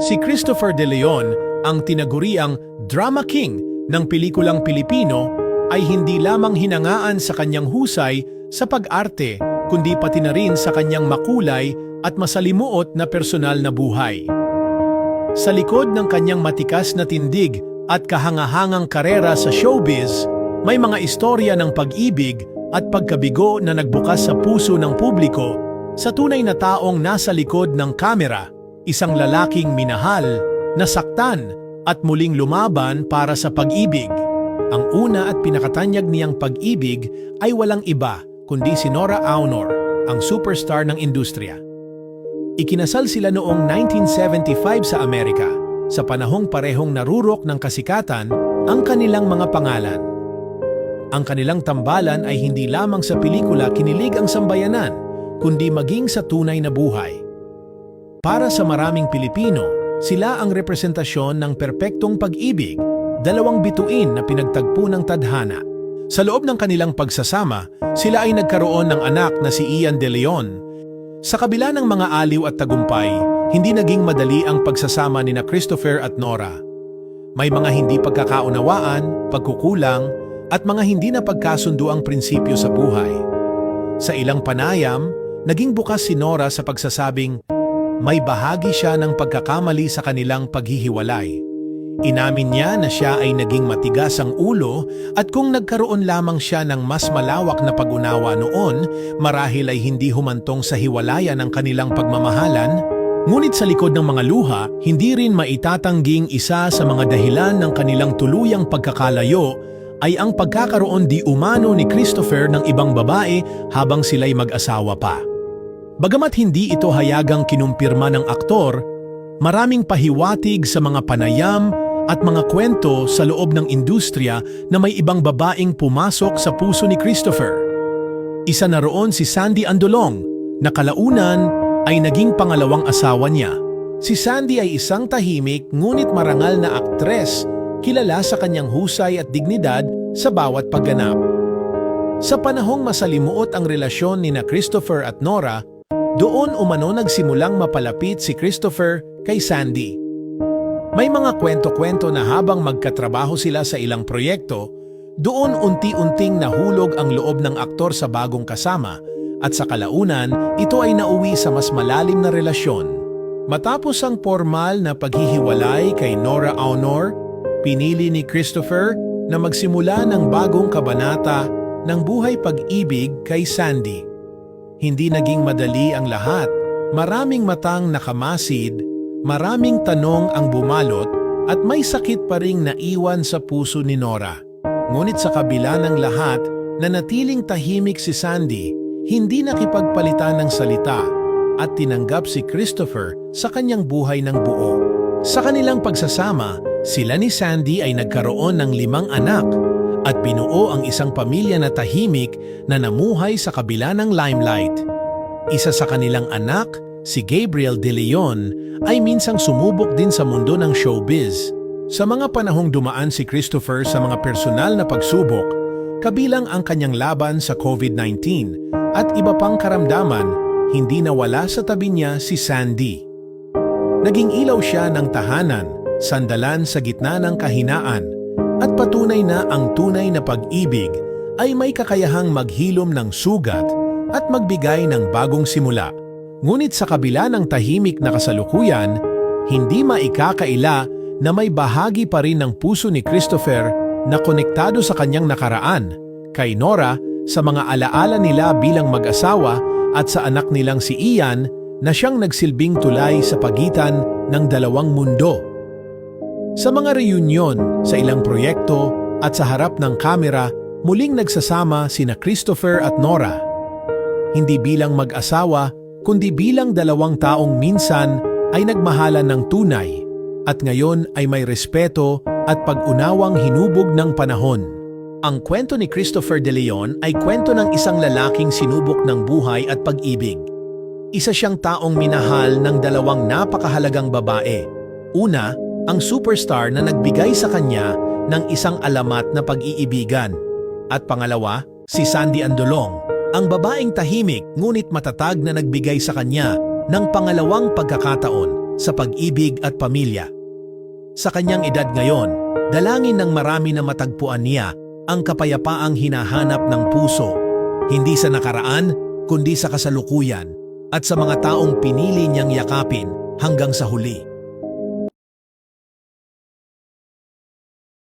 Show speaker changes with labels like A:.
A: Si Christopher De Leon, ang tinaguriang drama king ng pelikulang Pilipino, ay hindi lamang hinangaan sa kanyang husay sa pag-arte, kundi pati na rin sa kanyang makulay at masalimuot na personal na buhay. Sa likod ng kanyang matikas na tindig at kahangahangang karera sa showbiz, may mga istorya ng pag-ibig at pagkabigo na nagbukas sa puso ng publiko sa tunay na taong nasa likod ng kamera, isang lalaking minahal, nasaktan at muling lumaban para sa pag-ibig. Ang una at pinakatanyag niyang pag-ibig ay walang iba kundi si Nora Aunor, ang superstar ng industriya. Ikinasal sila noong 1975 sa Amerika, sa panahong parehong narurok ng kasikatan ang kanilang mga pangalan. Ang kanilang tambalan ay hindi lamang sa pelikula kinilig ang sambayanan, kundi maging sa tunay na buhay. Para sa maraming Pilipino, sila ang representasyon ng perpektong pag-ibig, dalawang bituin na pinagtagpo ng tadhana. Sa loob ng kanilang pagsasama, sila ay nagkaroon ng anak na si Ian De Leon. Sa kabila ng mga aliw at tagumpay, hindi naging madali ang pagsasama ni na Christopher at Nora. May mga hindi pagkakaunawaan, pagkukulang, at mga hindi na pagkasundo ang prinsipyo sa buhay. Sa ilang panayam, naging bukas si Nora sa pagsasabing, may bahagi siya ng pagkakamali sa kanilang paghihiwalay. Inamin niya na siya ay naging matigas ang ulo at kung nagkaroon lamang siya ng mas malawak na pag-unawa noon, marahil ay hindi humantong sa hiwalayan ng kanilang pagmamahalan. Ngunit sa likod ng mga luha, hindi rin maitatangging isa sa mga dahilan ng kanilang tuluyang pagkakalayo ay ang pagkakaroon di umano ni Christopher ng ibang babae habang sila'y mag-asawa pa. Bagamat hindi ito hayagang kinumpirma ng aktor, maraming pahiwatig sa mga panayam at mga kwento sa loob ng industriya na may ibang babaeng pumasok sa puso ni Christopher. Isa na roon si Sandy Andolong, na kalaunan ay naging pangalawang asawa niya. Si Sandy ay isang tahimik ngunit marangal na aktres, kilala sa kanyang husay at dignidad sa bawat pagganap. Sa panahong masalimuot ang relasyon ni na Christopher at Nora, doon umano nagsimulang mapalapit si Christopher kay Sandy. May mga kwento-kwento na habang magkatrabaho sila sa ilang proyekto, doon unti-unting nahulog ang loob ng aktor sa bagong kasama at sa kalaunan, ito ay nauwi sa mas malalim na relasyon. Matapos ang formal na paghihiwalay kay Nora Aunor, pinili ni Christopher na magsimula ng bagong kabanata ng buhay pag-ibig kay Sandy. Hindi naging madali ang lahat, maraming matang nakamasid, maraming tanong ang bumalot at may sakit pa ring naiwan sa puso ni Nora. Ngunit sa kabila ng lahat, nanatiling tahimik si Sandy, hindi nakipagpalitan ng salita at tinanggap si Christopher sa kanyang buhay ng buo. Sa kanilang pagsasama, sila ni Sandy ay nagkaroon ng 5 anak at binuo ang isang pamilya na tahimik na namuhay sa kabila ng limelight. Isa sa kanilang anak, si Gabriel De Leon, ay minsang sumubok din sa mundo ng showbiz. Sa mga panahong dumaan si Christopher sa mga personal na pagsubok, kabilang ang kanyang laban sa COVID-19 at iba pang karamdaman, hindi nawala sa tabi niya si Sandy. Naging ilaw siya ng tahanan, sandalan sa gitna ng kahinaan, at patunay na ang tunay na pag-ibig ay may kakayahang maghilom ng sugat at magbigay ng bagong simula. Ngunit sa kabila ng tahimik na kasalukuyan, hindi maikakaila na may bahagi pa rin ng puso ni Christopher na konektado sa kanyang nakaraan, kay Nora sa mga alaala nila bilang mag-asawa at sa anak nilang si Ian na siyang nagsilbing tulay sa pagitan ng dalawang mundo. Sa mga reunion, sa ilang proyekto at sa harap ng kamera, muling nagsasama sina Christopher at Nora. Hindi bilang mag-asawa, kundi bilang dalawang taong minsan ay nagmahalan ng tunay at ngayon ay may respeto at pag-unawang hinubog ng panahon. Ang kwento ni Christopher De Leon ay kwento ng isang lalaking sinubok ng buhay at pag-ibig. Isa siyang taong minahal ng dalawang napakahalagang babae. Una, ang superstar na nagbigay sa kanya ng isang alamat na pag-iibigan. At pangalawa, si Sandy Andolong, ang babaeng tahimik ngunit matatag na nagbigay sa kanya ng pangalawang pagkakataon sa pag-ibig at pamilya. Sa kanyang edad ngayon, dalangin ng marami na matagpuan niya ang kapayapaang hinahanap ng puso, hindi sa nakaraan, kundi sa kasalukuyan, at sa mga taong pinili niyang yakapin hanggang sa huli.